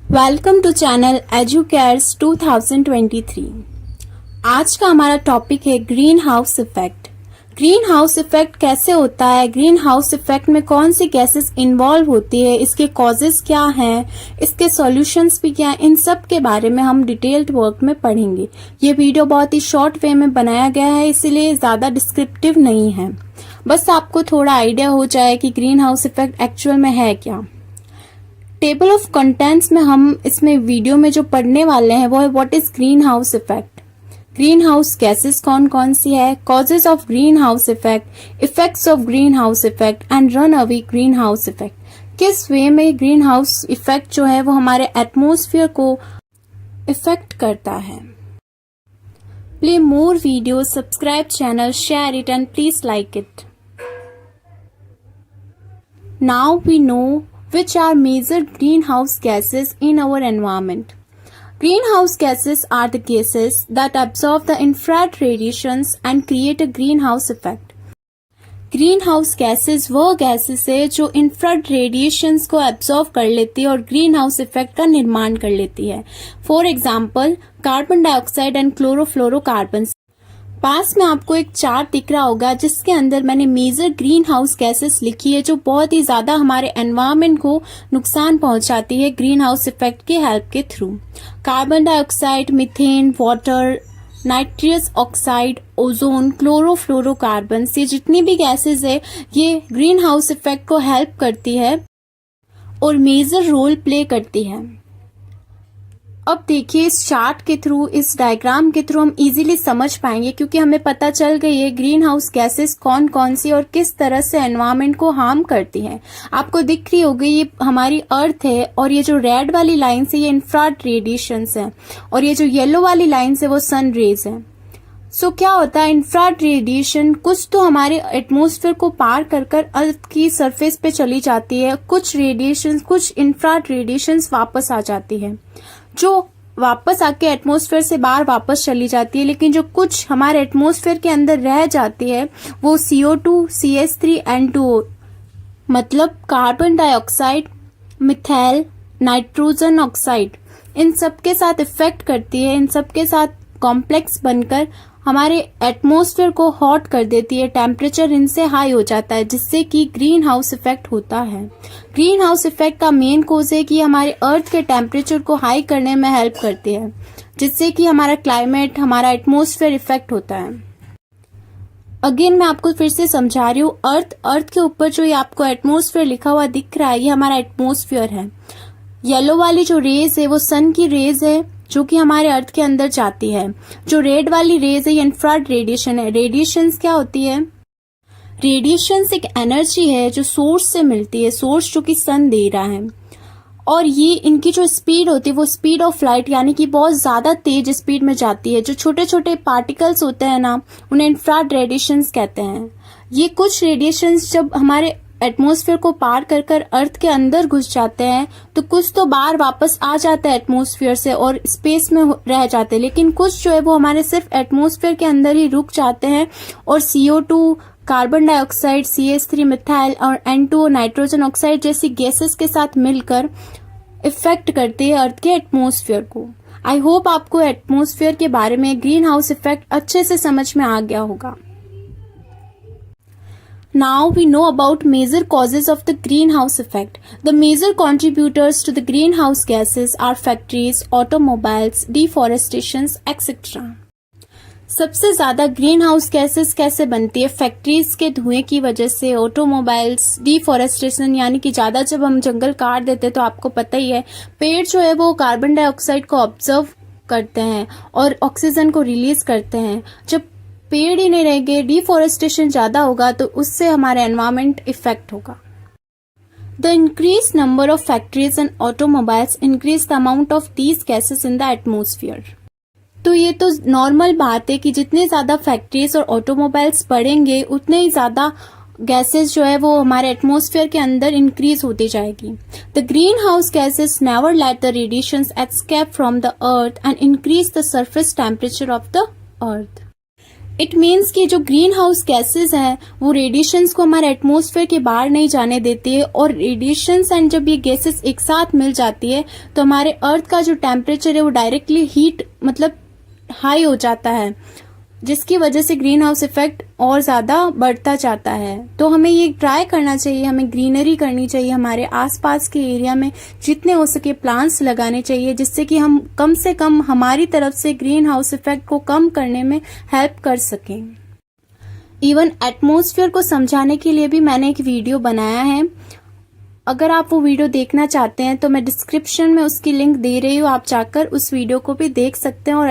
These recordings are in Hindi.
Welcome to channel एजुकेयर्स 2023। आज का हमारा टॉपिक है green house effect. Green house effect कैसे होता है, ग्रीन हाउस इफेक्ट में कौन सी गैसेस इन्वॉल्व होती है, इसके कॉजेस क्या हैं, इसके सॉल्यूशंस भी क्या हैं, इन सब के बारे में हम डिटेल्ड वर्क में पढ़ेंगे। ये वीडियो बहुत ही शॉर्ट वे में बनाया गया है, इसीलिए ज़्यादा डिस्क्रिप्टिव नहीं है। बस आपको थोड़ा आइडिया हो जाए कि ग्रीन हाउस इफेक्ट एक्चुअल में है क्या। टेबल ऑफ कंटेंट्स में हम इसमें वीडियो में जो पढ़ने वाले हैं वो है what is green house effect, green house gases कौन कौन सी है, causes of greenhouse effect, effects of greenhouse effect and run away green house effect. किस वे में ग्रीन हाउस इफेक्ट जो है वो हमारे एटमॉस्फेयर को इफेक्ट करता है। Play more video, subscribe channel, share it and please like it. Now we know which are major greenhouse gases in our environment. Greenhouse gases are the gases that absorb the infrared radiations and create a greenhouse effect. Greenhouse gases वो गैसेस है जो इंफ्रारेड रेडिएशंस को एब्जॉर्ब कर लेती है और ग्रीन हाउस इफेक्ट का निर्माण कर लेती है। For example carbon dioxide and chlorofluorocarbon. पास में आपको एक चार्ट दिख रहा होगा जिसके अंदर मैंने मेजर ग्रीन हाउस गैसेस लिखी है जो बहुत ही ज्यादा हमारे एनवायरनमेंट को नुकसान पहुंचाती है ग्रीन हाउस इफेक्ट के हेल्प के through. Carbon dioxide, methane, water, nitrous oxide, ozone, chlorofluorocarbon, ये जितनी भी गैसेस है ये ग्रीन हाउस इफेक्ट को हेल्प करती है और मेजर रोल प्ले करती है। अब देखिए इस चार्ट के थ्रू, इस डायग्राम के थ्रू हम इजीली समझ पाएंगे क्योंकि हमें पता चल गई है ग्रीन हाउस गैसेस कौन कौन सी और किस तरह से एनवायरनमेंट को हार्म करती हैं। आपको दिख रही होगी ये हमारी अर्थ है और ये जो रेड वाली लाइन्स है ये इंफ्रारेड रेडिएशंस है और ये जो येलो वाली लाइन्स है वो सन रेज है। सो क्या होता है, इंफ्रारेड रेडिएशन कुछ तो हमारे एटमॉस्फेयर को पार कर कर अर्थ की सरफेस पे चली जाती है, कुछ रेडिएशन, कुछ इंफ्रारेड रेडिएशंस वापस आ जाती है जो वापस आके एटमॉस्फेयर से बाहर वापस चली जाती है, लेकिन जो कुछ हमारे एटमॉस्फेयर के अंदर रह जाती है वो CO2, CH3, N2O मतलब carbon dioxide, methyl, nitrogen oxide, इन सब के साथ इफेक्ट करती है। इन सब के साथ कॉम्प्लेक्स बनकर हमारे एटमॉस्फेयर को हॉट कर देती है, टेम्परेचर इनसे हाई हो जाता है जिससे कि ग्रीन हाउस इफेक्ट होता है। ग्रीन हाउस इफेक्ट का मेन कोज है कि हमारे अर्थ के टेम्परेचर को हाई करने में हेल्प करती है जिससे कि हमारा क्लाइमेट, हमारा एटमॉस्फेयर इफेक्ट होता है। अगेन मैं आपको फिर से समझा रही हूँ, अर्थ के ऊपर जो ये आपको एटमॉस्फेयर लिखा हुआ दिख रहा है ये हमारा एटमॉस्फेयर है। येलो वाली जो रेज है वो सन की रेज है जो कि हमारे अर्थ के अंदर जाती है। जो रेड वाली रेज है ये इंफ्रारेड रेडिएशन है। रेडिएशंस क्या होती है? रेडिएशंस एक एनर्जी है जो सोर्स से मिलती है, सोर्स जो कि सन दे रहा है, और ये इनकी जो स्पीड होती है वो स्पीड ऑफ लाइट यानी कि बहुत ज्यादा तेज स्पीड में जाती है। जो छोटे छोटे पार्टिकल्स होते हैं ना उन्हें इंफ्रारेड रेडिएशंस कहते हैं। ये कुछ रेडिएशंस जब हमारे एटमॉस्फेयर को पार कर कर अर्थ के अंदर घुस जाते हैं तो कुछ तो बाहर वापस आ जाता है एटमॉस्फेयर से और स्पेस में रह जाते हैं, लेकिन कुछ जो है वो हमारे सिर्फ एटमॉस्फेयर के अंदर ही रुक जाते हैं और CO2, carbon dioxide, CH3, methyl और N2O, नाइट्रोजन ऑक्साइड जैसी गैसेस के साथ मिलकर इफेक्ट करते हैं अर्थ के एटमॉस्फेयर को। आई होप आपको एटमॉस्फेयर के बारे में ग्रीन हाउस इफेक्ट अच्छे से समझ में आ गया होगा। Now we know about major causes of the greenhouse effect. The major contributors to the greenhouse gases are factories, automobiles, deforestations, etc. सबसे ज्यादा ग्रीन हाउस गैसेस कैसे बनती है? फैक्ट्रीज के धुएं की वजह से, ऑटोमोबाइल्स, डिफॉरेस्टेशन यानी कि ज्यादा जब हम जंगल काट देते हैं तो आपको पता ही है पेड़ जो है वो कार्बन डाइऑक्साइड को ऑब्जर्व करते हैं और ऑक्सीजन को रिलीज करते हैं। जब पेड़ ही नहीं रहेंगे, डिफॉरेस्टेशन ज्यादा होगा तो उससे हमारे एनवायरमेंट इफेक्ट होगा। The increase number of factories and automobiles increase the amount of these gases in the atmosphere. तो ये तो नॉर्मल बात है कि जितने ज्यादा फैक्ट्रीज और ऑटोमोबाइल्स बढ़ेंगे उतने ही ज्यादा गैसेस जो है वो हमारे एटमॉस्फेयर के अंदर इंक्रीज होती जाएगी। The green house gases never let the radiations escape from the earth and increase the surface temperature of the earth. It means कि जो ग्रीन हाउस गैसेज हैं वो रेडिएशंस को हमारे एटमॉस्फेयर के बाहर नहीं जाने देती है, और रेडिएशंस एंड जब ये गैसेस एक साथ मिल जाती है तो हमारे अर्थ का जो टेम्परेचर है वो डायरेक्टली हीट मतलब हाई हो जाता है, जिसकी वजह से ग्रीन हाउस इफेक्ट और ज़्यादा बढ़ता जाता है। तो हमें ये ट्राई करना चाहिए, हमें ग्रीनरी करनी चाहिए, हमारे आसपास के एरिया में जितने हो सके प्लांट्स लगाने चाहिए, जिससे कि हम कम से कम हमारी तरफ से ग्रीन हाउस इफेक्ट को कम करने में हेल्प कर सकें। इवन एटमॉस्फेयर को समझाने के लिए भी मैंने एक वीडियो बनाया है, अगर आप वो वीडियो देखना चाहते हैं तो मैं डिस्क्रिप्शन में उसकी लिंक दे रही हूँ, आप जाकर उस वीडियो को भी देख सकते हैं। और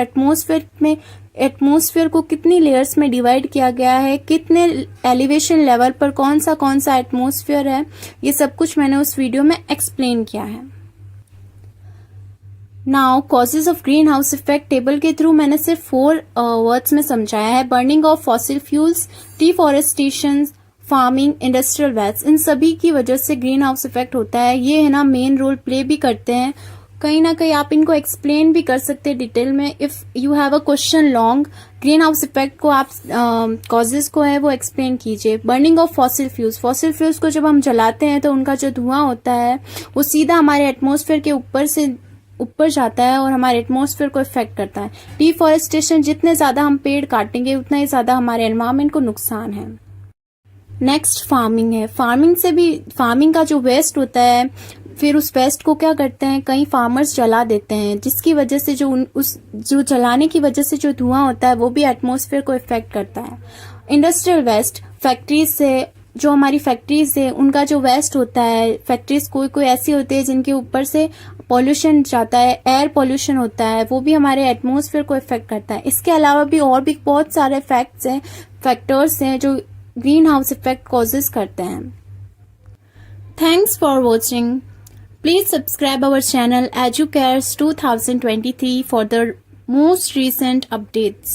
एटमॉस्फेयर को कितनी लेयर्स में डिवाइड किया गया है, कितने एलिवेशन लेवल पर कौन सा एटमॉस्फेयर है, ये सब कुछ मैंने उस वीडियो में एक्सप्लेन किया है। Now causes of greenhouse effect table के थ्रू मैंने सिर्फ 4 वर्ड्स में समझाया है। Burning of fossil fuels, deforestation, farming, industrial waste, इन सभी की वजह से ग्रीन हाउस इफेक्ट होता है। ये है ना मेन रोल प्ले भी करते हैं, कहीं ना कहीं आप इनको एक्सप्लेन भी कर सकते हैं डिटेल में। If you have a question long, green house effect को आप कॉजेज को है वो एक्सप्लेन कीजिए। बर्निंग ऑफ फॉसिल फ्यूल्स को जब हम जलाते हैं तो उनका जो धुआं होता है वो सीधा हमारे एटमॉस्फेयर के ऊपर जाता है और हमारे एटमॉस्फेयर को इफेक्ट करता है। डिफॉरेस्टेशन, जितने ज्यादा हम पेड़ काटेंगे उतना ही ज्यादा हमारे एनवायरमेंट को नुकसान है। नेक्स्ट फार्मिंग है। फार्मिंग का जो वेस्ट होता है, फिर उस वेस्ट को क्या करते हैं, कई फार्मर्स जला देते हैं, जिसकी वजह से जो जलाने की वजह से जो धुआं होता है वो भी एटमॉस्फेयर को इफेक्ट करता है। इंडस्ट्रियल वेस्ट, फैक्ट्रीज से, जो हमारी फैक्ट्रीज है उनका जो वेस्ट होता है, फैक्ट्रीज कोई ऐसी होती है जिनके ऊपर से पॉल्यूशन जाता है, एयर पॉल्यूशन होता है, वो भी हमारे एटमॉस्फेयर को इफेक्ट करता है। इसके अलावा भी और भी बहुत सारे फैक्टर्स हैं जो ग्रीन हाउस इफेक्ट कॉजेज करते हैं। Thanks for watching. Please subscribe our channel EduCares 2023 for the most recent updates.